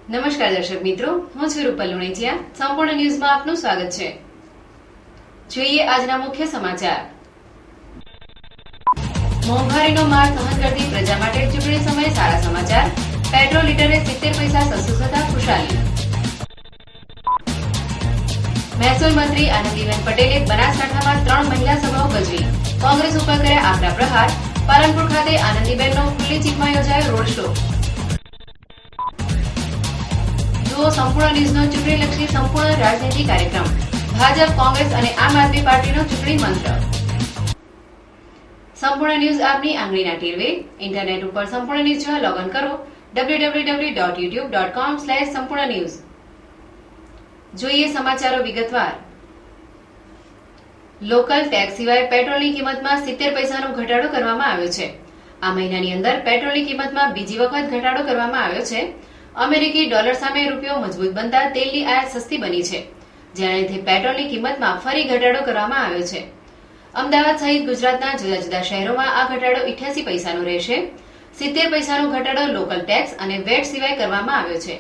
નમસ્કાર દર્શક મિત્રો, હું છું રૂપલ લુણીચિયા. સંપૂર્ણ ન્યૂઝમાં આપનું સ્વાગત છે. જોઈએ આજના મુખ્ય સમાચાર. મોંઘવારીનો માર સહન કરતી પ્રજા માટે ચૂંટણી સમયે સારા સમાચાર. પેટ્રોલ લીટરે 70 પૈસા સસ્તું થતા ખુશાલી. મહેસૂલ મંત્રી આનંદીબેન પટેલે બનાસકાંઠામાં 3 મહિલા સભાઓ ભજવી. કોંગ્રેસ ઉપર કર્યા આકરા પ્રહાર. પાલનપુર ખાતે આનંદીબેનનો ખુલ્લી ચીપમાં યોજાયો રોડ શો. જુઓ સંપૂર્ણ ન્યૂઝનો ચૂંટણીલક્ષી સંપૂર્ણ રાજનીતિ કાર્યક્રમ. ભાજપ, કોંગ્રેસ અને આમ આદમી પાર્ટીનો ચૂંટણી મંત્ર. સંપૂર્ણ ન્યૂઝ આપની આંગળીના ટેરવે. ઇન્ટરનેટ ઉપર સંપૂર્ણ ન્યૂઝ જોવા લોગઇન કરો www.youtube.com/સંપૂર્ણ. જોઈએ સમાચારો વિગતવાર. લોકલ ટેક્સ સિવાય પેટ્રોલની કિંમતમાં 70 પૈસાનો ઘટાડો કરવામાં આવ્યો છે. આ મહિનાની અંદર પેટ્રોલની કિંમતમાં બીજી વખત ઘટાડો કરવામાં આવ્યો છે. અમેરિકી ડોલર સામે રૂપિયો મજબૂત બનતા તેલની આયાત સસ્તી બની છે, જેનાથી પેટ્રોલની કિંમતમાં ફરી ઘટાડો કરવામાં આવ્યો છે. અમદાવાદ સહિત ગુજરાતના જુદા જુદા શહેરોમાં આ ઘટાડો 88 પૈસાનો રહેશે. 70 પૈસાનો ઘટાડો લોકલ ટેક્સ અને વેટ સિવાય કરવામાં આવ્યો છે.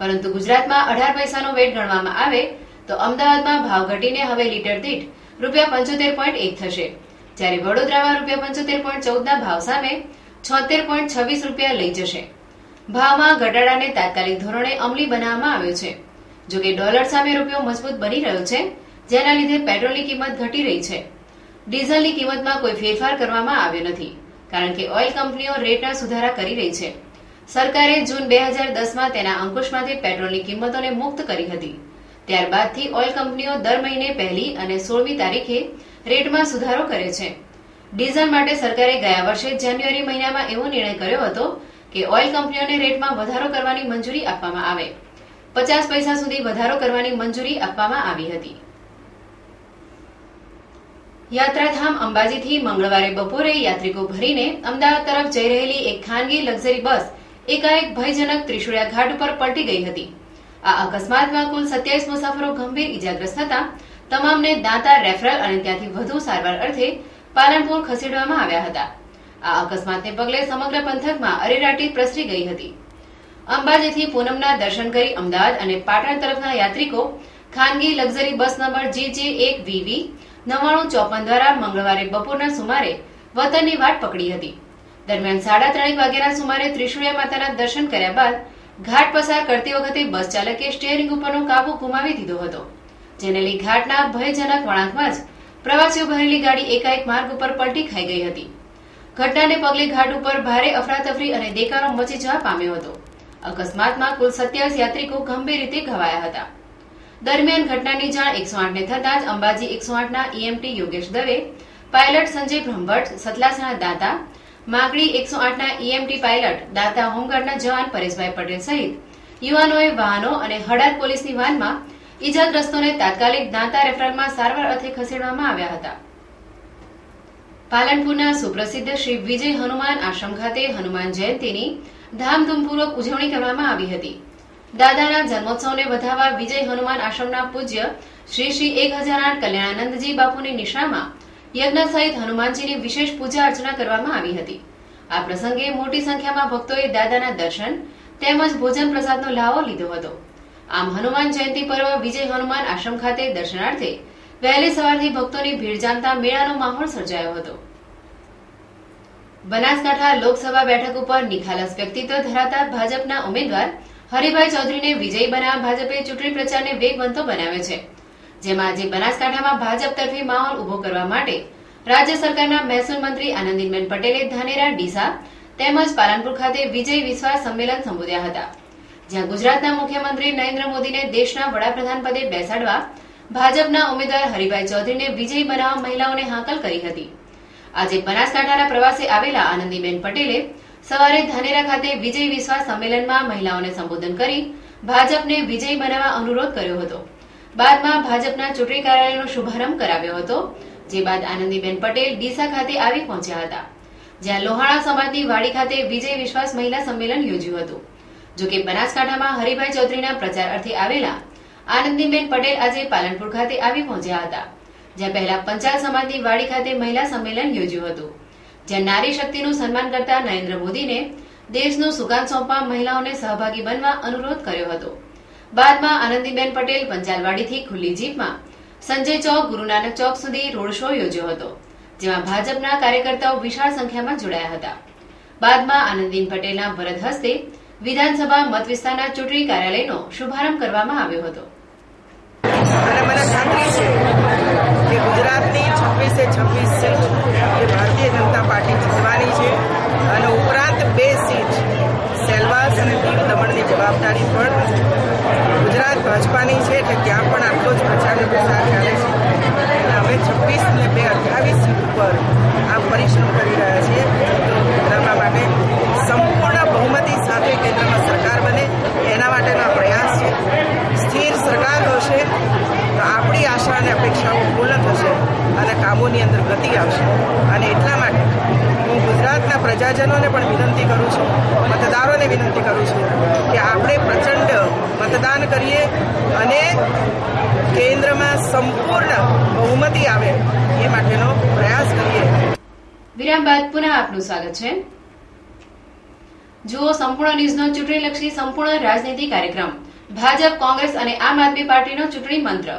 પરંતુ ગુજરાતમાં 18 પૈસાનો વેટ ગણવામાં આવે તો અમદાવાદમાં ભાવ ઘટીને હવે લીટર દીઠ ₹75.1 થશે, જ્યારે વડોદરામાં ₹75.14 ના ભાવ સામે ₹76.26 લઈ જશે. ભાવમાં ઘટાડાને તાત્કાલિક ધોરણે અમલી બનાવવામાં આવ્યો છે. જોકે ડોલર સામે રૂપિયો મજબૂત બની રહ્યો છે, જેના લીધે પેટ્રોલની કિંમત ઘટી રહી છે. ડીઝલની કિંમતમાં કોઈ ફેરફાર કરવામાં આવ્યો નથી, કારણ કે ઓઇલ કંપનીઓ રેટના સુધારા કરી રહી છે. સરકારે જૂન 2010માં તેના અંકુશમાંથી પેટ્રોલની કિંમતોને મુક્ત કરી હતી. ત્યારબાદથી ઓઇલ કંપનીઓ દર મહિને 1 અને 16મી તારીખે રેટમાં સુધારો કરે છે. ડીઝલ માટે સરકારે ગયા વર્ષે જાન્યુઆરી મહિનામાં એવો નિર્ણય કર્યો હતો કે ઓઇલ કંપનીઓને રેટમાં વધારો કરવાની મંજૂરી આપવામાં આવે. 50 પૈસા સુધી વધારો કરવાની મંજૂરી આપવામાં આવી હતી. યાત્રાધામ અંબાજીથી મંગળવારે બપોરે યાત્રિકો ભરીને અમદાવાદ તરફ જઈ રહેલી એક ખાનગી લક્ઝરી બસ એકાએક ભયજનક ત્રિશુળિયા ઘાટ ઉપર પલટી ગઈ હતી. આ અકસ્માતમાં કુલ 27 મુસાફરો ગંભીર ઇજાગ્રસ્ત થતા તમામને દાંતા રેફરલ અને ત્યાંથી વધુ સારવાર અર્થે પાલનપુર ખસેડવામાં આવ્યા હતા. આ અકસ્માતને પગલે સમગ્ર પંથકમાં અરેરાટી પ્રસરી ગઈ હતી. અંબાજીથી પૂનમના દર્શન કરી અમદાવાદ અને પાટણ તરફના યાત્રિકો ખાનગી લક્ઝરી બસ નંબર JJ1VV 9954 દ્વારા મંગળવારે બપોરના સુમારે વતનની વાટ પકડી હતી. દરમિયાન 3:30 વાગ્યાના સુમારે ત્રિશુળિયા માતાના દર્શન કર્યા બાદ ઘાટ પસાર કરતી વખતે બસ ચાલકે સ્ટીયરિંગ ઉપરનો કાબુ ગુમાવી દીધો હતો, જેને લઈ ઘાટના ભયજનક વળાંકમાં જ પ્રવાસીઓ ભરેલી ગાડી એકાએક માર્ગ ઉપર પલટી ખાઈ ગઈ હતી. ઘટનાને પગલે ઘાટ ઉપર ભારે અફરાતફરી અને દેકારો મચી જવા પામ્યો હતો. અકસ્માતમાં કુલ 27 યાત્રિકો ગંભીર રીતે ઘવાયા હતા. દરમિયાન ઘટનાની જાણ 108ને થતાં જ અંબાજી 108ના EMT યોગેશ દવે, પાયલટ સંજય બ્રહ્મભટ્ટ, સતલાસણા દાતા, માગડી 108ના EMT પાયલટ દાતા, હોમગાર્ડના જવાન પરેશભાઈ પટેલ સહિત યુવાનોએ વાહનો અને હડાદ પોલીસની વાનમાં ઈજાગ્રસ્તોને તાત્કાલિક દાંતા રેફરલમાં સારવાર અર્થે ખસેડવામાં આવ્યા હતા. પાલનપુરના સુપ્રસિદ્ધ શ્રી વિજય હનુમાન આશ્રમ ખાતે હનુમાન જયંતીની ધામધૂમપૂર્વક ઉજવણી કરવામાં આવી હતી. દાદાના જન્મોત્સવને વધાવવા વિજય હનુમાન આશ્રમના પૂજ્ય શ્રી 1008 કલ્યાણાનંદજી બાપુની નિશ્રામાં યજ્ઞ સહિત હનુમાનજીની વિશેષ પૂજા અર્ચના કરવામાં આવી હતી. આ પ્રસંગે મોટી સંખ્યામાં ભક્તોએ દાદાના દર્શન તેમજ ભોજન પ્રસાદનો લાવો લીધો હતો. આમ હનુમાન જયંતી પર્વ વિજય હનુમાન આશ્રમ ખાતે દર્શનાર્થે વહેલી સવારથી ભક્તોની ભીડ જામતા મેળાનો માહોલ સર્જાયો હતો. બનાસકાંઠા લોકસભા બેઠક ઉપર નિખાલસ વ્યક્તિત્વ ધરાવતા ભાજપના ઉમેદવાર હરિભાઈ ચૌધરીને વિજયી બનાવવા ભાજપે ચૂંટણી પ્રચારને વેગવંતો બનાવ્યો છે. જેમાં આજે બનાસકાંઠામાં ભાજપ તરફી માહોલ ઉભો કરવા માટે રાજ્ય સરકારના મહેસૂલ મંત્રી આનંદીબેન પટેલે ધાનેરા, ડીસા તેમજ પાલનપુર ખાતે વિજય વિશ્વાસ સંમેલન સંબોધ્યા હતા. જ્યાં ગુજરાતના મુખ્યમંત્રી નરેન્દ્ર મોદીને દેશના વડાપ્રધાન પદે બેસાડવા ભાજપના ઉમેદવાર હરિભાઈ ચૌધરીને વિજયી બનાવવા મહિલાઓને હાકલ કરી હતી. આજે બનાસકાંઠાના પ્રવાસે આવેલા આનંદીબેન પટેલે સવારે ધાનેરા ખાતે વિજય વિશ્વાસ સંમેલનમાં મહિલાઓને સંબોધન કરી ભાજપને વિજયી બનાવવા અનુરોધ કર્યો હતો. બાદમાં ભાજપના ચૂંટણી કાર્યાલયનો શુભારંભ કરાવ્યો હતો. જે બાદ આનંદીબેન પટેલ ડીસા ખાતે આવી પહોંચ્યા હતા, જ્યાં લોહાણા સમાજની વાડી ખાતે વિજય વિશ્વાસ મહિલા સંમેલન યોજ્યું હતું. જોકે બનાસકાંઠામાં હરિભાઈ ચૌધરીના પ્રચાર અર્થે આવેલા આનંદીબેન પટેલ આજે પાલનપુર ખાતે આવી પહોંચ્યા હતા, જ્યાં પહેલા પંચાલ સમાજની વાડી ખાતે મહિલા સંમેલન યોજ્યું હતું. જ્યાં નારી શક્તિનું સન્માન કરતા નરેન્દ્ર મોદીને દેશનું સુકાન સોંપવા મહિલાઓને સહભાગી બનવા અનુરોધ કર્યો હતો. બાદમાં આનંદીબેન પટેલ પંચાલવાડીથી ખુલ્લી જીપમાં સંજય ચોક ગુરુ નાનક ચોક સુધી રોડ શો યોજ્યો હતો, જેમાં ભાજપના કાર્યકર્તાઓ વિશાળ સંખ્યામાં જોડાયા હતા. બાદમાં આનંદીબેન પટેલના વરદ હસ્તે વિધાનસભા મત વિસ્તારના ચૂંટણી કાર્યાલયનો શુભારંભ કરવામાં આવ્યો હતો. અને મને ખાતરી છે કે ગુજરાતની 26 સીટ એ ભારતીય જનતા પાર્ટી જીતવાની છે અને ઉપરાંત 2 સીટ સેલવાસ અને દીવ દમણની જવાબદારી પણ ગુજરાત ભાજપાની છે, એટલે ત્યાં પણ આટલો જ પ્રચાર પ્રસાર ચાલે છે. એટલે અમે 26 અને 2 28 સીટ ઉપર આ પરિશ્રમ કરી રહ્યા છીએ. કેન્દ્રમાં માટે સંપૂર્ણ બહુમતી સાથે કેન્દ્રમાં સરકાર બને એના માટેનો આ પ્રયાસ છે. સ્થિર સરકાર હશે તો આપણી આશા અને અપેક્ષાઓ પૂર્ણ થશે અને કામોની અંદર ગતિ આવશે. અને એટલા માટે હું ગુજરાતના પ્રજાજનોને પણ વિનંતી કરું છું, મતદારોને વિનંતી કરું છું કે આપણે પ્રચંડ મતદાન કરીએ અને કેન્દ્રમાં સંપૂર્ણ બહુમતી આવે એ માટેનો પ્રયાસ કરીએ. વિરામ બાદ પુનઃ આપનું સ્વાગત છે. જુઓ સંપૂર્ણ ન્યૂઝનો ચૂંટણીલક્ષી સંપૂર્ણ રાજનીતિ કાર્યક્રમ. ભાજપ, કોંગ્રેસ અને આમ આદમી પાર્ટીનો ચૂંટણી મંત્ર.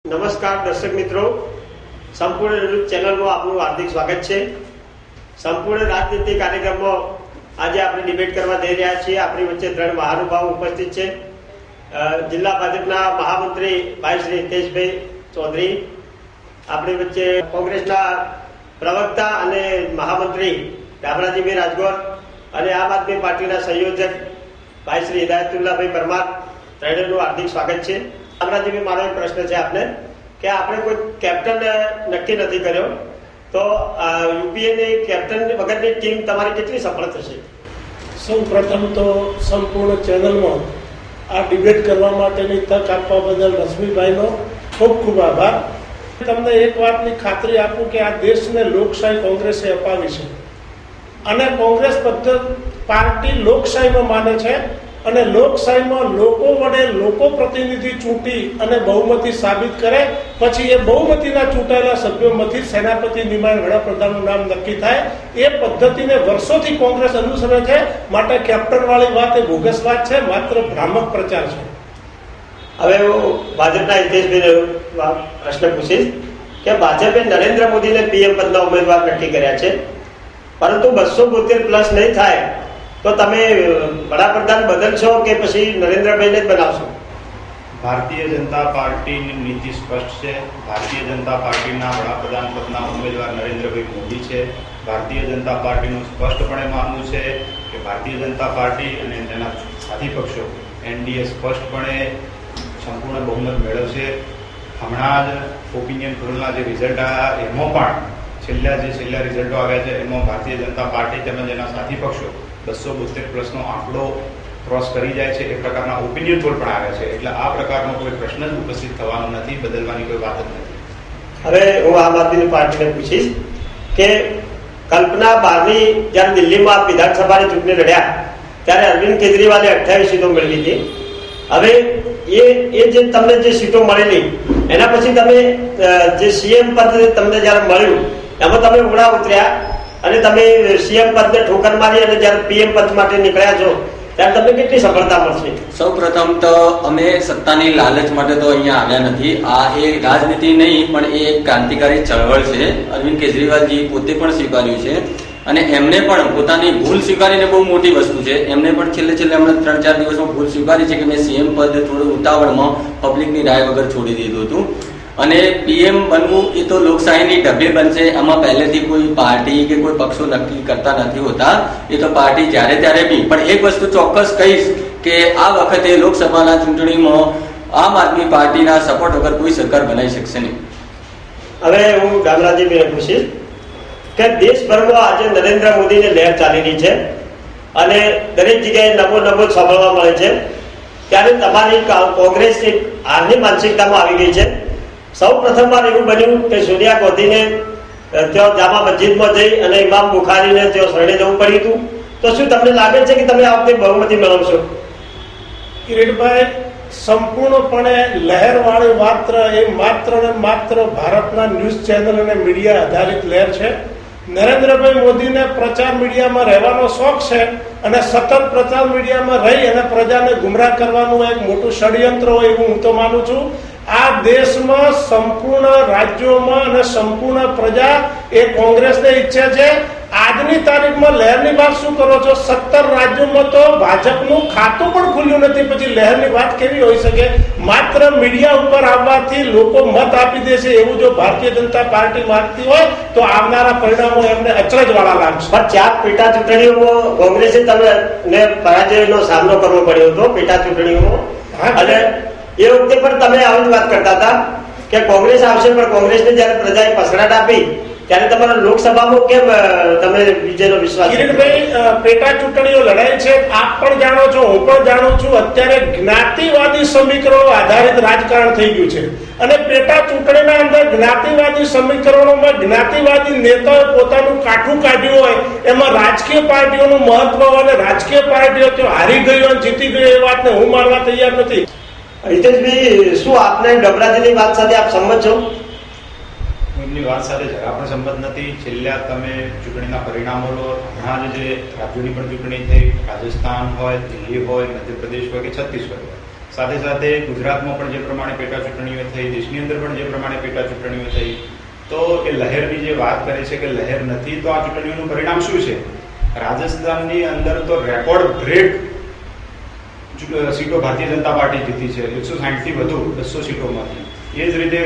નમસ્કાર દર્શક મિત્રો, સંપૂર્ણ ન્યૂઝ ચેનલમાં આપનું હાર્દિક સ્વાગત છે. સંપૂર્ણ રાજનીતિ કાર્યક્રમમાં આજે આપણે ડિબેટ કરવા જઈ રહ્યા છીએ. આપણી વચ્ચે 3 મહાનુભાવો ઉપસ્થિત છે. જિલ્લા ભાજપના મહામંત્રી ભાઈ શ્રી હિતેશભાઈ ચૌધરી, આપણી વચ્ચે કોંગ્રેસના પ્રવક્તા અને મહામંત્રી ડાભરાજીભાઈ રાજગોર અને આમ આદમી પાર્ટીના સંયોજક ભાઈ શ્રી હિદાયતુલ્લાભાઈ પરમાર, ત્રણેયનું હાર્દિક સ્વાગત છે. ડાભરાજીભાઈ, મારો એક પ્રશ્ન છે આપને કે આપણે કોઈ કેપ્ટન નક્કી નથી કર્યો, તો યુપીએની કેપ્ટન વગરની ટીમ તમારી કેટલી સફળ થશે? સૌ પ્રથમ તો સંપૂર્ણ ચેનલમાં આ ડિબેટ કરવા માટેની તક આપવા બદલ રશ્મિભાઈનો ખૂબ ખૂબ આભાર. તમને એક વાતની ખાતરી આપું કે આ દેશને લોકશાહી કોંગ્રેસે અપાવી છે અને કોંગ્રેસ પાર્ટી લોકશાહીમાં માને છે અને લોકશાહીમાં લોકો વડે લોકો પ્રતિનિધિ ચૂંટી અને બહુમતી સાબિત કરે, પછી એ બહુમતીના ચૂંટાયેલા સભ્યોમાંથી સેનાપતિ નિમાય વડાપ્રધાનનું નામ નક્કી થાય. એ પદ્ધતિને વર્ષોથી કોંગ્રેસ અનુસરે છે. માટે કેપ્ટન વાળી વાત એ બોગસ વાત છે, માત્ર ભ્રામક પ્રચાર છે. હવે હું ભાજપના હિતેશભાઈને પ્રશ્ન પૂછીશ કે ભાજપે નરેન્દ્ર મોદીને પીએમ પદના ઉમેદવાર નક્કી કર્યા છે, પરંતુ 272 પ્લસ નહીં થાય તો તમે વડાપ્રધાન બદલશો કે પછી નરેન્દ્રભાઈને જ બનાવશો? ભારતીય જનતા પાર્ટીની નીતિ સ્પષ્ટ છે. ભારતીય જનતા પાર્ટીના વડાપ્રધાન પદના ઉમેદવાર નરેન્દ્રભાઈ મોદી છે. ભારતીય જનતા પાર્ટીનું સ્પષ્ટપણે માનવું છે કે ભારતીય જનતા પાર્ટી અને તેના સાથી પક્ષો એનડીએ સ્પષ્ટપણે સંપૂર્ણ બહુમત મેળવશે. હમણાં જ ઓપિનિયન પોલના જે રિઝલ્ટ આવ્યા એમાં પણ છેલ્લા રિઝલ્ટો આવ્યા છે એમાં ભારતીય જનતા પાર્ટી તેમજ એના સાથી પક્ષો 272 પ્લસનો આંકડો ક્રોસ કરી જાય છે એ પ્રકારના ઓપિનિયન પોલ પણ આવ્યા છે. એટલે આ પ્રકારનો કોઈ પ્રશ્ન જ ઉપસ્થિત થવાનો નથી, બદલવાની કોઈ વાત જ નથી. હવે હું આમ આદમી પાર્ટીને પૂછીશ કે કલ્પના 12ની જ્યારે દિલ્હીમાં વિધાનસભાની ચૂંટણી લડ્યા ત્યારે અરવિંદ કેજરીવાલે 28 સીટો મેળવી હતી. હવે એ જે તમને જે સીટો મળેલી એના પછી તમે જે સીએમ પદ તમને જયારે મળ્યું એમાં તમે ઉડા ઉતર્યા અને તમે સીએમ પદને ઠોકર મારી અને જયારે પીએમ પદ માટે નીકળ્યા છો ત્યારે તમને કેટલી સફળતા મળશે? સૌ પ્રથમ તો અમે સત્તાની લાલચ માટે તો અહીંયા આવ્યા નથી. આ એ રાજનીતિ નહીં પણ એ એક ક્રાંતિકારી ચળવળ છે. અરવિંદ કેજરીવાલજી પોતે પણ સ્વીકાર્યું છે અને એમને પણ પોતાની ભૂલ સ્વીકારીને બહુ મોટી વસ્તુ છે. એમને પણ છેલ્લે હમણાં 3-4 દિવસમાં ભૂલ સ્વીકારી છે કે મેં સીએમ પદ થોડું ઉતાવળમાં પબ્લિકની રાય વગર છોડી દીધું હતું. અને પીએમ બનવું એ તો લોકશાહીની ઢબે બનશે. આમાં પહેલેથી કોઈ પાર્ટી કે કોઈ પક્ષો નક્કી કરતા નથી હોતા. એ તો પાર્ટી જ્યારે ત્યારે બી. પણ એક વસ્તુ ચોક્કસ કહીશ કે આ વખતે લોકસભાના ચૂંટણીમાં આમ આદમી પાર્ટીના સપોર્ટ વગર કોઈ સરકાર બનાવી શકશે નહીં. હવે હું ગામરાજીભાઈને પૂછીશ કે દેશભરમાં આજે નરેન્દ્ર મોદીની લહેર ચાલી રહી છે અને દરેક જગ્યાએ નવો નવો સાંભળવા મળે છે, ત્યારે તમારી કોંગ્રેસની હાલની માનસિકતામાં આવી ગઈ છે. સૌ પ્રથમવાર એવું બન્યું કે સોનિયા ગાંધીને ત્યાં જામા મસ્જિદમાં જઈ અને ઇમામ બુખારીને ત્યાં શરણે જવું પડ્યું હતું. તો શું તમને લાગે છે કે તમે આ વખતે બહુમતી મેળવશો? કિરીટભાઈ, સંપૂર્ણપણે લહેરવાળી માત્ર ને માત્ર ભારતના ન્યૂઝ ચેનલ અને મીડિયા આધારિત લહેર છે. નરેન્દ્રભાઈ મોદીને પ્રચાર મીડિયામાં રહેવાનો શોખ છે અને સતત પ્રચાર મીડિયામાં રહી અને પ્રજાને ગુમરાહ કરવાનું એક મોટું ષડયંત્ર હોય એવું હું તો માનું છું. આ દેશમાં સંપૂર્ણ રાજ્યોમાં અને સંપૂર્ણ પ્રજા એ કોંગ્રેસને ઈચ્છે છે. આજની તારીખમાં લહેરની વાત શું કરો છો? 17 રાજ્યોમાં તો ભાજપનું ખાતું પણ ખુલ્યું નથી, પછી લહેરની વાત કેવી હોઈ શકે? માત્ર મીડિયા ઉપર આવવાથી લોકો મત આપી દેશે એવું જો ભારતીય જનતા પાર્ટી માગતી હોય તો આવનારા પરિણામો એમને અચરજ વાળા લાગશે. પણ 4 પેટા ચૂંટણીઓમાં કોંગ્રેસે તમે પરાજયનો સામનો કરવો પડ્યો હતો પેટા ચૂંટણીઓમાં, અને એ વખતે પણ તમે આવી જ વાત કરતા હતા કે કોંગ્રેસ આવશે, પણ કોંગ્રેસને જયારે પ્રજાએ પસંદ આપી ત્યારે તમારા લોકસભામાં કેમ તમે વિજયનો વિશ્વાસ? કિરીટભાઈ, પેટા ચૂંટણીઓ લડાઈ છે, આપ પણ જાણો છો, હું પણ જાણું છું. અત્યારે જ્ઞાતિવાદી સમીકરણો આધારિત રાજકારણ થઈ ગયું છે અને પેટા ચૂંટણીના અંદર જ્ઞાતિવાદી સમીકરણોમાં જ્ઞાતિવાદી નેતાઓ પોતાનું કાઠું કાઢ્યું હોય એમાં રાજકીય પાર્ટીઓનું મહત્વ અને રાજકીય પાર્ટીઓ ત્યાં હારી ગઈ અને જીતી ગઈ એ વાતને હું માનવા તૈયાર નથી. હિતેશભાઈ, શું આપને ડબરાજીની વાત સાથે આપ સંમત છો? એમની વાત સાથે જરા પણ સંમત નથી. છેલ્લા તમે ચૂંટણીના પરિણામો લો, હમણાં જે રાજ્યોની પણ ચૂંટણી થઈ, રાજસ્થાન હોય, દિલ્હી હોય, મધ્યપ્રદેશ હોય કે છત્તીસગઢ હોય, સાથે સાથે ગુજરાતમાં પણ જે પ્રમાણે પેટા ચૂંટણીઓ થઈ, દેશની અંદર પણ જે પ્રમાણે પેટા ચૂંટણીઓ થઈ, તો એ લહેરની જે વાત કરે છે કે લહેર નથી, તો આ ચૂંટણીઓનું પરિણામ શું છે? રાજસ્થાનની અંદર તો રેકોર્ડ બ્રેક સીટો ભારતીય જનતા પાર્ટી જીતી છે, 160 થી વધુ 200 સીટોમાંથી. એ જ રીતે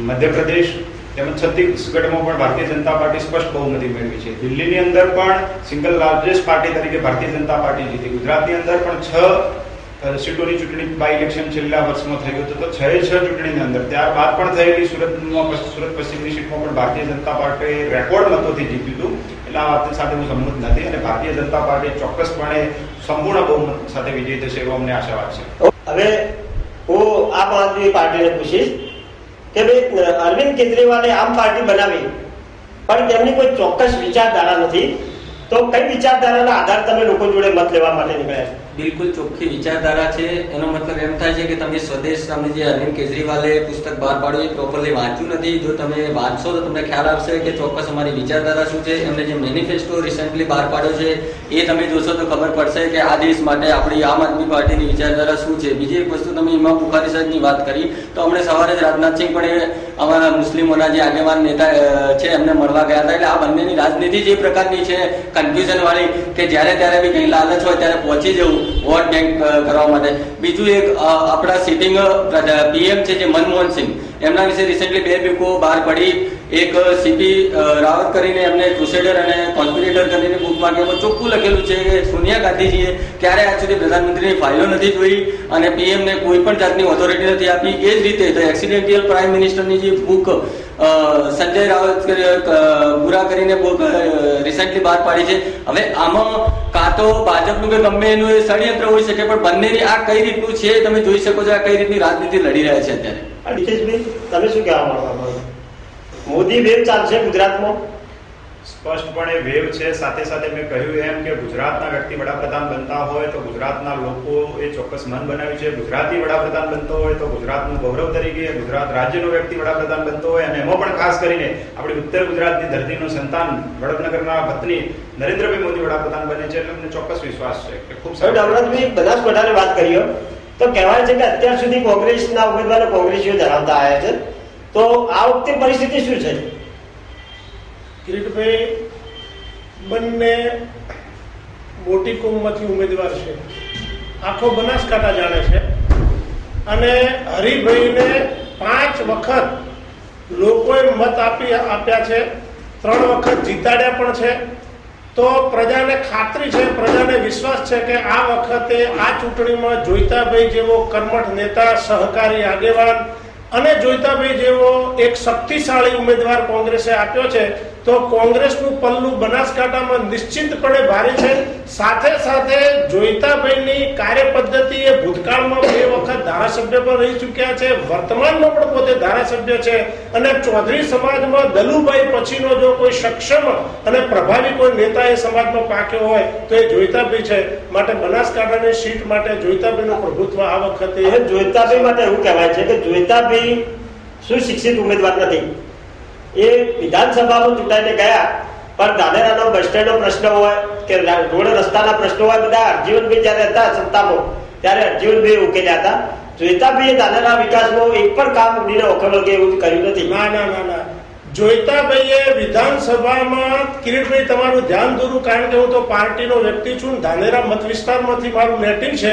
મધ્યપ્રદેશ તેમજ છત્તીસગઢમાં પણ ભારતીય જનતા પાર્ટી સ્પષ્ટ બહુમતી મેળવી છે. દિલ્હીની અંદર પણ સિંગલ લાર્જેસ્ટ પાર્ટી તરીકે ભારતીય જનતા પાર્ટી જીતી. ગુજરાતની અંદર પણ 6 સીટોની ચૂંટણી બાય ઇલેક્શન છેલ્લા વર્ષમાં થયું હતું, તો 6 ચૂંટણીની અંદર ત્યારબાદ પણ થયેલી સુરત પશ્ચિમની સીટમાં પણ ભારતીય જનતા પાર્ટી રેકોર્ડ મતોથી જીત્યું હતું. એટલે આ વાત સાથે હું સંમત નથી અને ભારતીય જનતા પાર્ટી ચોક્કસપણે સંપૂર્ણ બહુમત સાથે વિજય થશે એવો અમને આશાવાદ છે. હવે હું આમ આદમી પાર્ટીને પૂછીશ કે ભાઈ, અરવિંદ કેજરીવાલે આમ પાર્ટી બનાવી પણ તેમની કોઈ ચોક્કસ વિચારધારા નથી, તો કઈ વિચારધારાના આધારે તમે લોકો જોડે મત લેવા માટે નીકળ્યા? બિલકુલ ચોખ્ખી વિચારધારા છે. એનો મતલબ એમ થાય છે કે તમે સ્વદેશ નામે જે અરવિંદ કેજરીવાલે પુસ્તક બહાર પાડ્યું એ પ્રોપરલી વાંચ્યું નથી. જો તમે વાંચશો તો તમને ખ્યાલ આવશે કે ચોક્કસ અમારી વિચારધારા શું છે. એમને જે મેનિફેસ્ટો રિસેન્ટલી બહાર પાડ્યો છે એ તમે જોશો તો ખબર પડશે કે આ દેશ માટે આપણી આમ આદમી પાર્ટીની વિચારધારા શું છે. બીજી એક વસ્તુ, તમે ઇમામ બુખારી સાહેબની વાત કરી તો હમણાં સવારે જ રાજનાથસિંહ પણ અમારા મુસ્લિમોના જે આગેવાન નેતા છે એમને મળવા ગયા હતા. એટલે આ બંનેની રાજનીતિ જે પ્રકારની છે, કન્ફ્યુઝન વાળી, કે જ્યારે ત્યારે બી કંઈ લાલચ હોય ત્યારે પહોંચી જવું વોટ બેંક કરવા માટે. બીજું એક આપણા સિટિંગ પીએમ છે જે મનમોહનસિંહ, એમના વિશે રિસેન્ટલી 2 બુકો બહાર પડી. એક સીપી રાવત કરીને એમને ક્રુસેડર અને કોન્સ્પિરેટર કરીને બુકમાં એમાં ચોખ્ખું લખેલું છે કે સોનિયા ગાંધીજીએ ક્યારે આજ સુધી પ્રધાનમંત્રીની ફાઇલો નથી જોઈ અને પીએમને કોઈ પણ જાતની ઓથોરિટી નથી આપી. એ જ રીતે ધ એક્સિડેન્ટિયલ પ્રાઇમ મિનિસ્ટરની જે બુક સંજય રાવત પૂરા કરીને બુક રિસેન્ટલી બહાર પાડી છે. હવે આમાં કાં તો ભાજપનું કે ગમે એનું ષડયંત્ર હોઈ શકે, પણ બંનેની આ કઈ રીતનું છે તમે જોઈ શકો છો, આ કઈ રીતની રાજનીતિ લડી રહ્યા છે અત્યારે. હિતેશભાઈ, તમે શું કહેવા માંગો? મોદી વેવ ચાલશે ગુજરાતમાં? સ્પષ્ટપણે વેવ છે. સાથે સાથે મેં કહ્યું એમ કે ગુજરાતના વ્યક્તિ વડાપ્રધાન બનતા હોય તો ગુજરાતના લોકો એ ચોક્કસ મન બનાવ્યું છે. ગુજરાતી વડાપ્રધાન બનતો હોય તો ગુજરાતનું ગૌરવ તરીકે ગુજરાત રાજ્યનો વ્યક્તિ વડાપ્રધાન બનતો હોય, અને એમાં પણ ખાસ કરીને આપણી ઉત્તર ગુજરાતની ધરતીનું સંતાન વડનગરના પત્ની નરેન્દ્રભાઈ મોદી વડાપ્રધાન બને છે, એટલે મને ચોક્કસ વિશ્વાસ છે કે ખૂબ સારું. ડમરાજભાઈ, બનાસકાંઠાની વાત કરીએ તો કહેવાય છે કે અત્યાર સુધી કોંગ્રેસના ઉમેદવારો કોંગ્રેસીઓ ધરાવતા આવ્યા છે, તો આ વખતે પરિસ્થિતિ શું છે? કિરીટભાઈ, બંને મોટી કોમમાંથી ઉમેદવાર છે, આખો બનાસકાંઠા જાણે છે અને હરિભાઈને 5 વખત લોકોએ મત આપ્યા છે, 3 વખત જીતાડ્યા પણ છે. તો પ્રજાને ખાતરી છે, પ્રજાને વિશ્વાસ છે કે આ વખતે આ ચૂંટણીમાં જોઈતાભાઈ જેવો કર્મઠ નેતા, સહકારી આગેવાન અને જોઈતાભાઈ જેવો એક શક્તિશાળી ઉમેદવાર કોંગ્રેસે આપ્યો છે. તો કોંગ્રેસનું પલ્લું બનાસકાંઠામાં નિશ્ચિતપણે ભારે છે. સાથે સાથે જોઈતાભાઈની કાર્ય પદ્ધતિ એ ભૂતકાળમાં 2 વખત ધારાસભ્ય પણ રહી ચૂક્યા છે, વર્તમાનમાં પણ પોતે ધારાસભ્ય છે. અને ચૌધરી સમાજમાં દલુભાઈ પછીનો જો કોઈ સક્ષમ અને પ્રભાવી કોઈ નેતા એ સમાજમાં પાક્યો હોય તો એ જોઈતાભાઈ છે. માટે બનાસકાંઠાની સીટ માટે જોઈતાભાઈનું પ્રભુત્વ આ વખતે. જોઈતાભાઈ માટે એવું કહેવાય છે કે જોઈતાભાઈ સુશિક્ષિત ઉમેદવાર નથી. એ વિધાનસભામાં ચૂંટાઈને ગયા, પણ ધાનેરાનો બસ સ્ટેન્ડનો પ્રશ્ન હોય કે રોડ રસ્તાના પ્રશ્નો હોય, બધા અરજીવનભાઈ જયારે હતા સત્તામાં ત્યારે અરજીવનભાઈ ઉકેલ્યા હતા. જોઈતાભાઈએ ધાનેરા વિકાસમાં એક પણ કામ ઉડીને ઓખલો કે એવું કર્યું નથી. ના. જોઈતાભાઈએ વિધાનસભામાં, કિરીટભાઈ તમારું ધ્યાન દોરું, કારણ કે હું તો પાર્ટીનો વ્યક્તિ છું, ધાનેરા મત વિસ્તારમાંથી મારું નેટિંગ છે.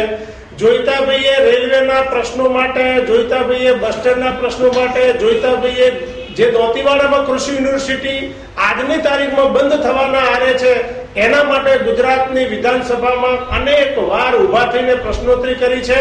જોઈતાભાઈએ રેલવેના પ્રશ્નો માટે, જોઈતાભાઈએ બસ સ્ટેન્ડના પ્રશ્નો માટે, જોઈતાભાઈએ જે દોતીવાડામાં કૃષિ યુનિવર્સિટી આજની તારીખમાં બંધ થવાના આરે છે એના માટે ગુજરાતની વિધાનસભામાં અનેક વાર ઉભા થઈને પ્રશ્નોત્તરી કરી છે.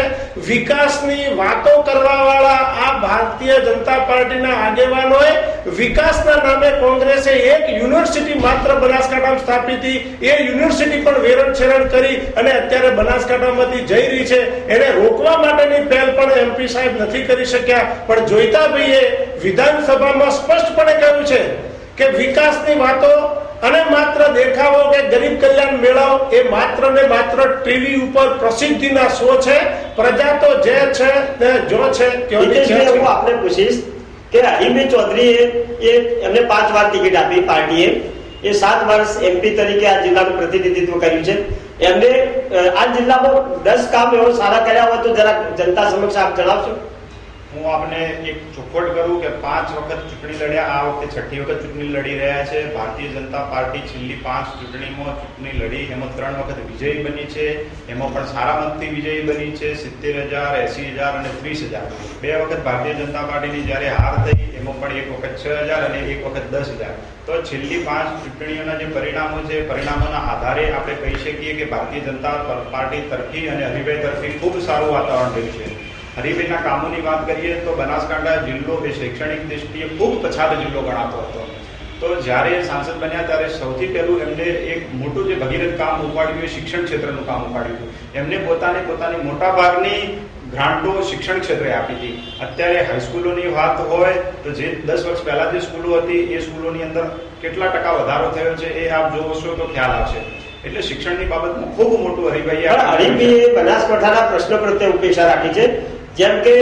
વિકાસની વાતો કરવા વાળા આ ભારતીય જનતા પાર્ટીના આગેવાનોએ વિકાસના નામે કોંગ્રેસે એક યુનિવર્સિટી માત્ર બનાસકાંઠામાં સ્થાપી હતી. એ યુનિવર્સિટી પણ વેરણ કરી અને અત્યારે બનાસકાંઠામાંથી જઈ રહી છે. એને રોકવા માટેની પહેલ પણ એમપી સાહેબ નથી કરી શક્યા. પણ જોઈતાભાઈએ વિધાનસભામાં સ્પષ્ટપણે કહ્યું છે કે વિકાસની વાતો અને માત્ર દેખાવો કે ગરીબ કલ્યાણ મેળાઓ એ માત્ર ને માત્ર ટીવી ઉપર પ્રસિદ્ધિના શો છે. પ્રજા તો જે છે ને જો છે હું આપને પૂછીશ કે હરીભાઈ ચૌધરીએ એમને 5 વાર ટિકિટ આપી પાર્ટીએ. એ 7 વર્ષ એમપી તરીકે આ જિલ્લાનું પ્રતિનિધિત્વ કર્યું છે. એમને આ જિલ્લામાં 10 કામ એવો સારા કર્યા હોય તો જરા જનતા સમક્ષ આપ જણાવશો. હું આપને એક ચોખવટ કરું કે 5 વખત ચૂંટણી લડ્યા, આ વખતે 6ઠી વખત ચૂંટણી લડી રહ્યા છે. ભારતીય જનતા પાર્ટી છેલ્લી 5 ચૂંટણીમાં ચૂંટણી લડી, એમાં 3 વખત વિજયી બની છે. એમાં પણ સારા મતથી વિજયી બની છે, 70,000, 80,000 અને 30,000. 2 વખત ભારતીય જનતા પાર્ટીની જયારે હાર થઈ એમાં પણ 1 વખત 6,000 અને 1 વખત 10,000. તો છેલ્લી 5 ચૂંટણીઓના જે પરિણામો છે, પરિણામોના આધારે આપણે કહી શકીએ કે ભારતીય જનતા પાર્ટી તરફી અને હરિભાઈ તરફી ખૂબ સારું વાતાવરણ રહ્યું છે. હરિભાઈના કામોની વાત કરીએ તો બનાસકાંઠા જિલ્લો એ શૈક્ષણિક દ્રષ્ટિએ ખૂબ પછાત જિલ્લો ગણાતો હતો. તો જ્યારે સાંસદ બન્યા ત્યારે સૌથી પહેલું એમને એક મોટું જે ભગીરથ કામ ઉપાડ્યું એ શિક્ષણ ક્ષેત્રનું કામ ઉપાડ્યું હતું. એમને પોતાની મોટા ભાગની ગ્રાન્ટો શિક્ષણ ક્ષેત્રે આપી હતી. અત્યારે હાઈસ્કૂલોની વાત હોય તો જે 10 વર્ષ પહેલા જે સ્કૂલો હતી એ સ્કૂલોની અંદર કેટલા ટકા વધારો થયો છે એ આપ જોશો તો ખ્યાલ આવશે. એટલે શિક્ષણની બાબતમાં ખૂબ મોટું હરીભાઈએ બનાસકાંઠાના પ્રશ્નો પ્રત્યે ઉપેક્ષા રાખી છે. જેમ કે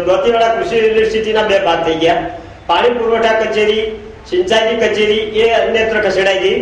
દોતીવાડા કૃષિ યુનિવર્સિટીના 2 ભાગ થઈ ગયા, પાણી પુરવઠા કચેરી, સિંચાઈની કચેરી એ અન્યત્ર ખસેડાઈ ગઈ.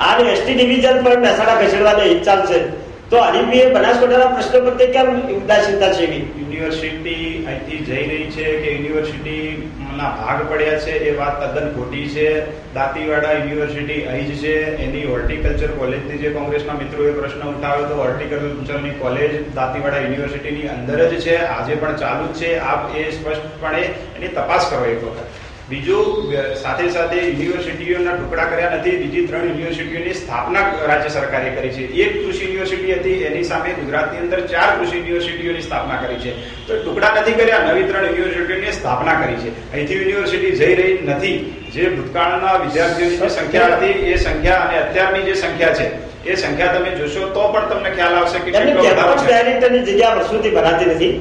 આ એસટી ડિવિઝન પણ મહેસાણા ખસેડવાનો હિચાલ છે. તો હરીભાઈએ બનાસકાંઠાના પ્રશ્નો પ્રત્યે કેમ ઉદાસીનતા છે? યુનિવર્સિટી અહીંથી જઈ રહી છે કે યુનિવર્સિટીના ભાગ પડ્યા છે એ વાત તદ્દન ખોટી છે. દાંતીવાડા યુનિવર્સિટી અહીં જ છે. એની હોર્ટિકલ્ચર કોલેજની જે કોંગ્રેસના મિત્રોએ પ્રશ્ન ઉઠાવ્યો તો હોર્ટિકલ્ચરની કોલેજ દાંતીવાડા યુનિવર્સિટીની અંદર જ છે, આજે પણ ચાલુ જ છે. આપ એ સ્પષ્ટપણે એની તપાસ કરો એક વખત. બીજું, સાથે સાથે યુનિવર્સિટીઓના ટુકડા કર્યા નથી. બીજી 3 યુનિવર્સિટીઓની સ્થાપના રાજ્ય સરકારે કરી છે. એક કૃષિ યુનિવર્સિટી હતી, એની સામે ગુજરાતની અંદર 4 કૃષિ યુનિવર્સિટીઓની સ્થાપના કરી છે. તો ટુકડા નથી કર્યા, નવી 3 યુનિવર્સિટીઓની સ્થાપના કરી છે. અહીંથી યુનિવર્સિટી જઈ રહી નથી. જે ભૂતકાળના વિદ્યાર્થીઓની જે સંખ્યા હતી એ સંખ્યા અને અત્યારની જે સંખ્યા છે એ સંખ્યા તમે જોશો તો પણ તમને ખ્યાલ આવશે કે કેમ્પસ ડાયરેક્ટરની જગ્યા વર્ષોથી ભરાતી નથી.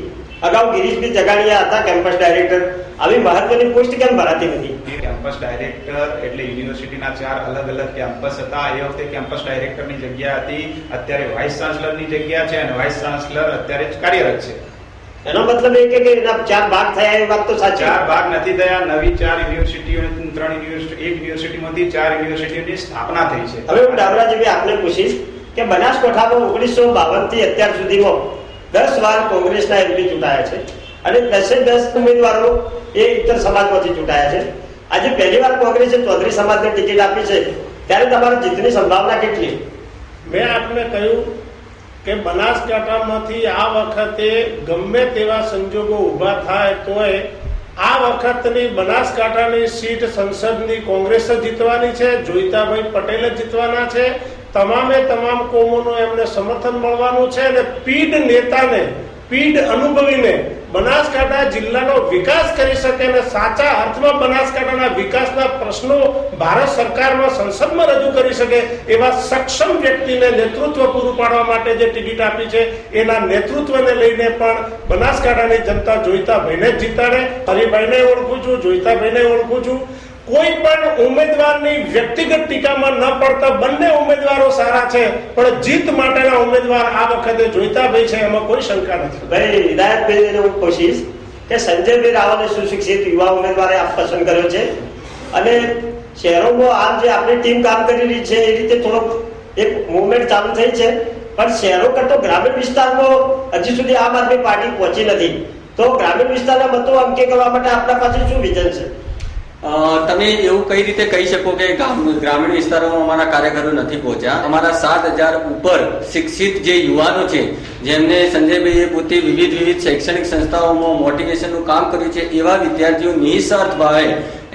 અગાઉ ગિરીશભાઈ જગાડિયા હતા કેમ્પસ ડાયરેક્ટર. આવી મહત્વની પોસ્ટ કેમ ભરાતી નથી? કેમ્પસ ડાયરેક્ટર એટલે યુનિવર્સિટીના 4 અલગ અલગ કેમ્પસ હતા. એ વખતે કેમ્પસ ડાયરેક્ટરની જગ્યા હતી. અત્યારે વાઇસ ચાન્સલરની જગ્યા છે અને વાઇસ ચાન્સલર અત્યારે જ કાર્યરત છે. એનો મતલબ એ કે એના 4 ભાગ થયા એ વાત તો સાચી. 4 ભાગ નથી થયા. નવી 4 યુનિવર્સિટીઓ, 3 યુનિવર્સિટી, એક યુનિવર્સિટીમાંથી 4 યુનિવર્સિટીઓની સ્થાપના થઈ છે. હવે હું ડાબરાજી આપને પૂછીશ કે બનાસકાંઠામાં 1952 થી અત્યાર સુધીમાં 10 વાર કોંગ્રેસના એમપી ચૂંટાયા છે અને 10 ઉમેદવારો એ ઇતર સમાજમાંથી ચૂંટાયા છે. આજે પહેલી વાર કોંગ્રેસે ચૌધરી સમાજને ટિકિટ આપી છે, ત્યારે તમારી જીતની સંભાવના કેટલી? મેં આપને કહ્યું કે બનાસકાંઠામાંથી આ વખતે ગમે તેવા સંજોગો ઉભા થાય તોય આ વખતની બનાસકાંઠાની સીટ સંસદની કોંગ્રેસ જ જીતવાની છે, જોઈતાભાઈ પટેલ જ જીતવાના છે. તમામે તમામ કોમોનું એમને સમર્થન મળવાનું છે અને પીઢ નેતાને, પીઢ અનુભવીને બનાસકાંઠા જિલ્લાનો વિકાસ કરી શકે અને સાચા અર્થમાં બનાસકાંઠાના વિકાસના પ્રશ્નો ભારત સરકારમાં સંસદમાં રજૂ કરી શકે એવા સક્ષમ વ્યક્તિને નેતૃત્વ પૂરું પાડવા માટે જે ટિકિટ આપી છે એના નેતૃત્વને લઈને પણ બનાસકાંઠાની જનતા જોઈતાભાઈને જ જીતાડે. હરિભાઈને ઓળખું છું, જોઈતાભાઈને ઓળખું છું. કોઈ પણ ઉમેદવારની વ્યક્તિગત ટીકામાં ન પડતા બંને ઉમેદવારો સારા છે, પણ જીત માટેના ઉમેદવાર આ વખતે જોઈતાભાઈ છે, એમાં કોઈ શંકા નથી. ભાઈ હિદાયતભાઈને હું પૂછીશ કે સંજયભાઈ રાવલે સુશિક્ષિત યુવા ઉમેદવારે આપ પસંદ કર્યો છે અને શહેરોમાં હાલ જે આપણી ટીમ કામ કરી રહી છે એ રીતે થોડોક એક મુવમેન્ટ ચાલુ થઈ છે, પણ શહેરો કરતો ગ્રામીણ વિસ્તારમાં હજી સુધી આમ આદમી પાર્ટી પહોંચી નથી. તો ગ્રામીણ વિસ્તારના મતો અંકે કરવા માટે આપણા પાસે શું વિઝન છે? તમે એવું કઈ રીતે કહી શકો કે ગ્રામીણ વિસ્તારોમાં અમારા કાર્યકરો નથી પહોંચ્યા? અમારા 7,000 ઉપર શિક્ષિત જે યુવાનો છે, જેમને સંજયભાઈએ પોતે વિવિધ શૈક્ષણિક સંસ્થાઓમાં મોટિવેશનનું કામ કર્યું છે, એવા વિદ્યાર્થીઓ નિસ્વાર્થ ભાવે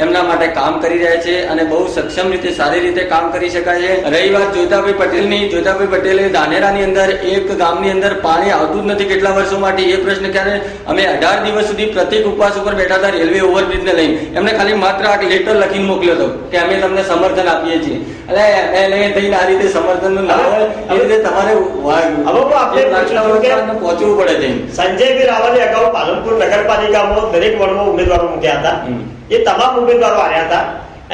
એમના માટે કામ કરી રહ્યા છે અને બહુ સક્ષમ રીતે, સારી રીતે કામ કરી શકાય છે. રહી વાત જોઈતાભાઈ પટેલની, જોઈતાભાઈ પટેલે ધાનેરાની અંદર એક ગામની અંદર પાણી આવતું જ નથી કેટલા વર્ષો માટે, એ પ્રશ્ન ક્યારે અમે 18 દિવસ સુધી પ્રતિક ઉપવાસ ઉપર બેઠા હતા રેલવે ઓવરબ્રિજને લઈને. એમને ખાલી માત્ર આ લેટર લખીને મોકલ્યો હતો કે અમે તમને સમર્થન આપીએ છીએ. એટલે થઈને આ રીતે સમર્થન ના હોય એ રીતે તમારે પહોંચવું પડે છે. સંજયભાઈ રાવલે અગાઉ પાલનપુર નગરપાલિકામાં દરેક વોર્ડમાં ઉમેદવારો મૂક્યા હતા, એ તમામ ઉમેદવારો આવ્યા હતા.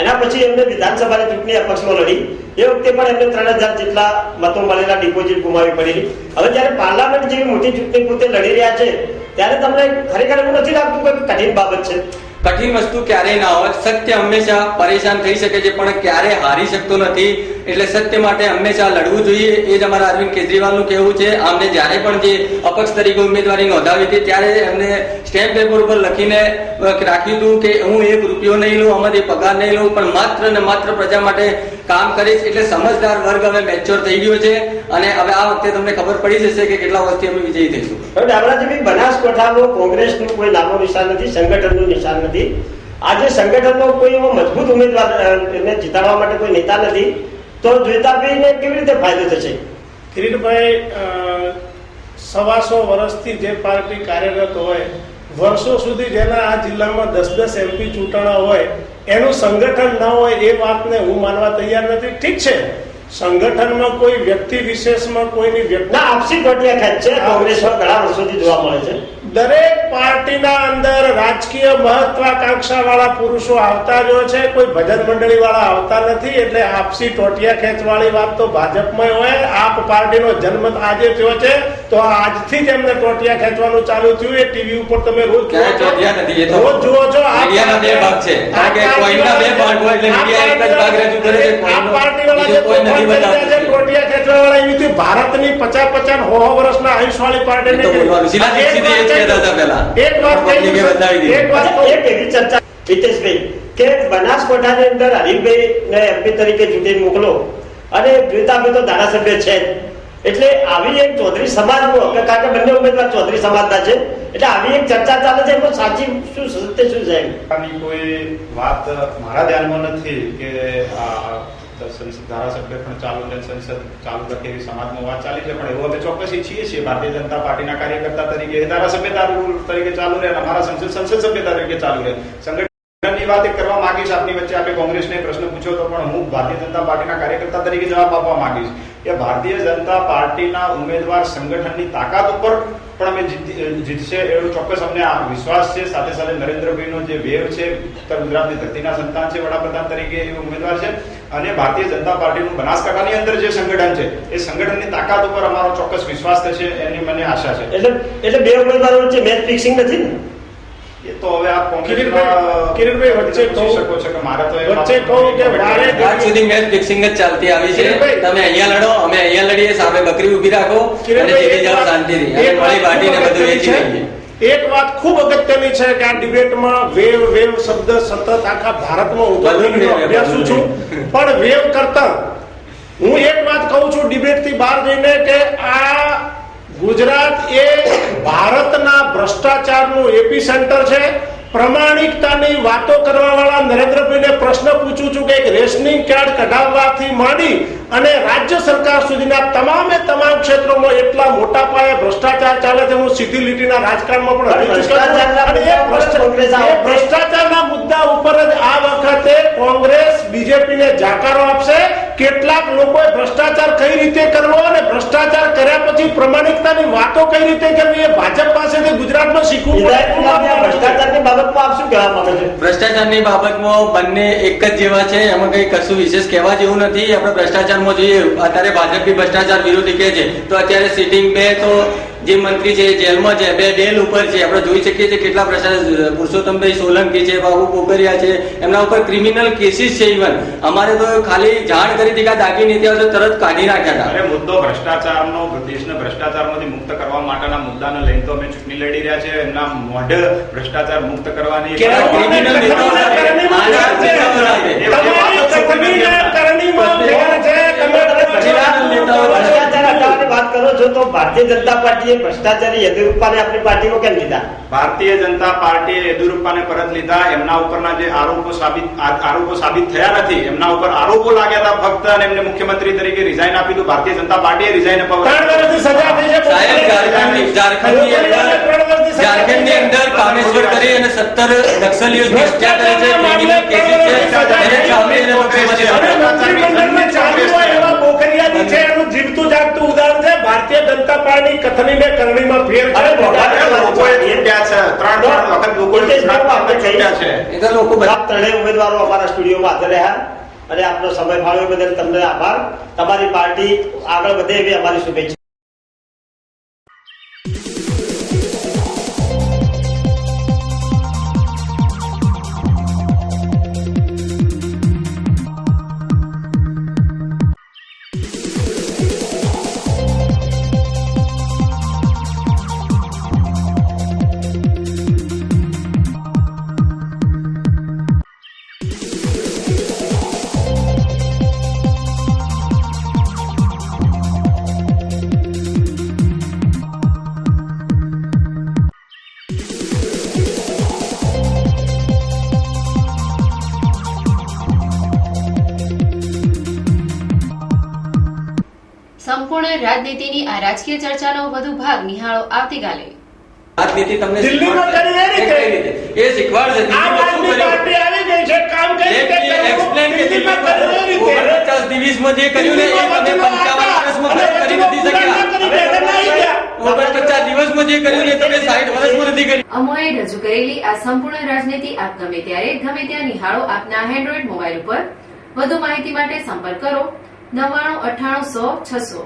એના પછી એમને વિધાનસભાની ચૂંટણી અપક્ષમાં લડી, એ વખતે પણ એમને 3,000 જેટલા મતો મળેલા ડિપોઝિટ ગુમાવી પડેલી. હવે જયારે પાર્લામેન્ટ જેવી મોટી ચૂંટણી પોતે લડી રહ્યા છે ત્યારે તમને ખરેખર એવું નથી લાગતું કે કઠિન બાબત છે? કઠિન વસ્તુ ક્યારેય ના હોય. સત્ય હંમેશા પરેશાન થઈ શકે છે પણ ક્યારેય હારી શકતો નથી. એટલે સત્ય માટે હંમેશા લડવું જોઈએ, એ જ અમારા અરવિંદ કેજરીવાલનું કહેવું છે. અમને જ્યારે પણ જે અપક્ષ તરીકે ઉમેદવારી નોંધાવી હતી ત્યારે એમને સ્ટેમ્પ પેપર ઉપર લખીને રાખ્યું હતું કે હું 1 રૂપિયો નહીં લઉં, અમારી પગાર નહીં લઉં, પણ માત્ર ને માત્ર પ્રજા માટે કામ કરીશ. એટલે સમજદાર વર્ગ હવે મેચ્યોર થઈ ગયો છે અને હવે આ વખતે તમને ખબર પડી જશે કે કેટલા વર્ષથી અમે વિજયી થઈશું. દામરાજી, બનાસકાંઠામાં કોંગ્રેસનું કોઈ નામો નિશાન નથી, સંગઠનનું નિશાન નથી. આજે સંગઠનમાં કોઈ એવો મજબૂત ઉમેદવાર એને જીતાડવા માટે કોઈ નેતા નથી, તો જોઈતાભાઈને કેવી રીતે ફાયદો થશે? કિરીટભાઈ, 125 વર્ષથી જે પાર્ટી કાર્યરત હોય, વર્ષો સુધી જેના આ જિલ્લામાં 10-10 MP ચૂંટણા હોય, એનું સંગઠન ન હોય એ વાતને હું માનવા તૈયાર નથી. ઠીક છે, સંગઠનમાં કોઈ વ્યક્તિ વિશેષમાં કોઈની વ્યક્તિ આપસી ગોટિયા ખેંચ છે કોંગ્રેસમાં ઘણા વર્ષોથી જોવા મળે છે. દરેક પાર્ટીના અંદર રાજકીય મહત્વાકાંક્ષા વાળા પુરુષો આવતા જ હોય છે, કોઈ ભજન મંડળી વાળા આવતા નથી. એટલે આપસી ટોટિયા ખેંચવાળી વાત તો ભાજપમાં હોય. આપ પાર્ટીનો જન્મ આજે થયો છે તો આજથી જ એમને ટોટિયા ખેંચવાનું ચાલુ થયું. એ ટીવી ઉપર તમે રોજ જુઓ છો. ભારતની 50-50 વર્ષના આયુષ વાળી પાર્ટી બનાસકાંઠાની અંદર હરીફભાઈ ને એમપી તરીકે ચૂંટણી મોકલો અને જોઈતાભાઈ તો ધારાસભ્ય છે, એટલે આવી એક ચૌધરી સમાજનો, કારણ કે બંને ઉમેદવાર ચૌધરી સમાજના છે, એટલે આવી એક ચર્ચા ચાલે છે, એમાં સાચી શું સત્ય શું છે? કોઈ વાત મારા ધ્યાનમાં નથી કે સંસદ ધારાસભ્ય પણ ચાલુ છે, સંસદ ચાલુ રાખે એવી સમાજમાં વાત ચાલી છે, પણ એવું અમે ચોક્કસ ઈચ્છીએ છીએ ભારતીય જનતા પાર્ટીના કાર્યકર્તા તરીકે ધારાસભ્ય તરીકે ચાલુ રહે, અમારા સંસદ સભ્ય તરીકે ચાલુ રહે. સંગઠનની વાત કરવા માંગીશ. આપની વચ્ચે આપણે કોંગ્રેસને પ્રશ્ન પૂછ્યો તો પણ હું ભારતીય જનતા પાર્ટીના કાર્યકર્તા તરીકે જવાબ આપવા માંગીશ કે ભારતીય જનતા પાર્ટીના ઉમેદવાર સંગઠનની તાકાત ઉપર પણ અમે જીતશે એવો ચોક્કસ અમને વિશ્વાસ છે. સાથે સાથે નરેન્દ્રભાઈનો જે વેવ છે, ઉત્તર ગુજરાતની ધરતીના સંતાન છે, વડાપ્રધાન તરીકે એ ઉમેદવાર છે, અને ભારતીય જનતા પાર્ટીનું બનાસકાંઠાની અંદર જે સંગઠન છે એ સંગઠનની તાકાત ઉપર અમારો ચોક્કસ વિશ્વાસ થશે એની મને આશા છે. એટલે બે ઉમેદવારો વચ્ચે મેચ ફિક્સિંગ નથી ને? એ તો હવે આપ કિરીટભાઈ વચ્ચે કહી શકો છો કે મારે તો વચ્ચે કહું કે મારે આજ સુધી મેચ ફિક્સિંગ જ ચાલતી આવી છે. તમે અહીંયા લડો, અમે અહીંયા લડીએ, સામે બકરી ઉભી રાખો અને જીતી જાઓ શાંતિથી, અને મળી વાટીને બધું વેચી લઈએ. એક વાત ખૂબ અગત્યની છે કે આ ડિબેટમાં વેવ શબ્દ સતત આખા ભારતમાં અભ્યાસું છું, પણ વેવ કરતા હું એક વાત કહું છું ડિબેટથી બહાર જઈને કે આ ગુજરાત એ ભારતના ભ્રષ્ટાચારનું એપી સેન્ટર છે. પ્રમાણિકતાની વાતો કરવા વાળા નરેન્દ્રભાઈને પ્રશ્ન પૂછું છું કે રેશનિંગ કાર્ડ કઢાવવાથી માંડી અને રાજ્ય સરકાર સુધીના તમામે તમામ ક્ષેત્રોમાં એટલા મોટા પાયે ભ્રષ્ટાચાર ચાલે છે. હું સીધી લીટીના રાજકારણમાં પણ ભ્રષ્ટાચારના મુદ્દા ઉપર જ આ વખતે કોંગ્રેસ બીજેપીને જાકારો આપશે. કેટલાક લોકોએ ભ્રષ્ટાચાર કઈ રીતે કરવો અને ભ્રષ્ટાચાર કર્યા પછી પ્રમાણિકતાની વાતો કઈ રીતે કરવી એ ભાજપ પાસેથી ગુજરાતમાં શીખવું પડે. ભ્રષ્ટાચારની બાબતમાં આપ શું કહેવા માંગો છો? ભ્રષ્ટાચારની બાબતમાં બંને એક જ જેવા છે, એમાં કઈ કશું વિશેષ કહેવા જેવું નથી. આપણે ભ્રષ્ટાચારમાં જોઈએ, અત્યારે ભાજપ બી ભ્રષ્ટાચાર વિરોધી કહે છે, તો અત્યારે સિટિંગ બે તો જે મંત્રી છે જેલમાં છે, બે બેલ ઉપર છે. આપણે જોઈ શકીએ છીએ કેટલા ભ્રષ્ટાચાર, પુરુષોત્તમભાઈ સોલંકી છે, બાબુ પોકરિયા છે, એમના ઉપર ક્રિમિનલ કેસીસ છે. ઇવન અમારે તો ખાલી જાણ કરી હતી કે દાગી નીતિ આવશે તરત કાઢી નાખ્યા હતા. મુદ્દો ભ્રષ્ટાચારનો, દેશને ભ્રષ્ટાચારમાંથી મુક્ત કરવા માટેના મુદ્દાને લઈને તો અમે ચૂંટણી લડી રહ્યા છે. એમના મોઢે ભ્રષ્ટાચાર મુક્ત કરવાની વાત કરો છો તો ભારતીય જનતા પાર્ટીએ ભ્રષ્ટાચારી યેદુરપ્પાને આપણી પાર્ટીમાં કેમ લીધા? ભારતીય જનતા પાર્ટીએ યેદુરપ્પાને પરત લીધા. એમના ઉપરના જે આરોપો સાબિત થયા નથી, એમના ઉપર આરોપો લાગ્યા હતા ફક્ત, અને એમને મુખ્યમંત્રી તરીકે રિઝાઇન આપી દીધું. ભારતીય જનતા પાર્ટીએ રિઝાઇન ઝારખંડની અંદર કામેશ્વર કરી અને 17 નક્સલીઓની હત્યા કરે છે, ક્રિમિનલ કેસીસ છે, એને સામે જીવતું જાગતું ઉદાહરણ છે. ભારતીય જનતા પાર્ટી કથનીને કરણીમાં ફેર છે. ત્રણેય ઉમેદવારો અમારા સ્ટુડિયોમાં હાજર રહ્યા અને આપનો સમય ફાળવ્યો બદલ તમને આભાર. તમારી પાર્ટી આગળ વધે એવી અમારી શુભેચ્છા. સંપૂર્ણ રાજનીતિની આ રાજકીય ચર્ચાનો વધુ ભાગ નિહાળો આવતીકાલે. રાજનીતિ તમને દિલ્હીમાં કરી એ રીતે એ શીખવાડશે. આમ આદમી પાર્ટી આવી ગઈ છે, કામ કઈ રીતે કરવું, દિલ્હીમાં કરી એ રીતે 49-20 જે કર્યું ને એ તમે 55 વર્ષમાં કરી નથી શક્યા. 49 દિવસમાં જે કર્યું ને તમે 60 વર્ષમાં નથી કર્યું. અમોએ રજૂ કરેલી આ સંપૂર્ણ રાજનીતિ આપ ગમે ત્યારે ગમે ત્યાં નિહાળો આપના એન્ડ્રોઇડ મોબાઈલ ઉપર. વધુ માહિતી માટે સંપર્ક કરો 9998100600.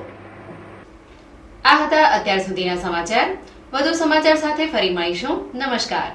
આ હતા અત્યાર સુધીના સમાચાર. વધુ સમાચાર સાથે ફરી મળીશું. નમસ્કાર.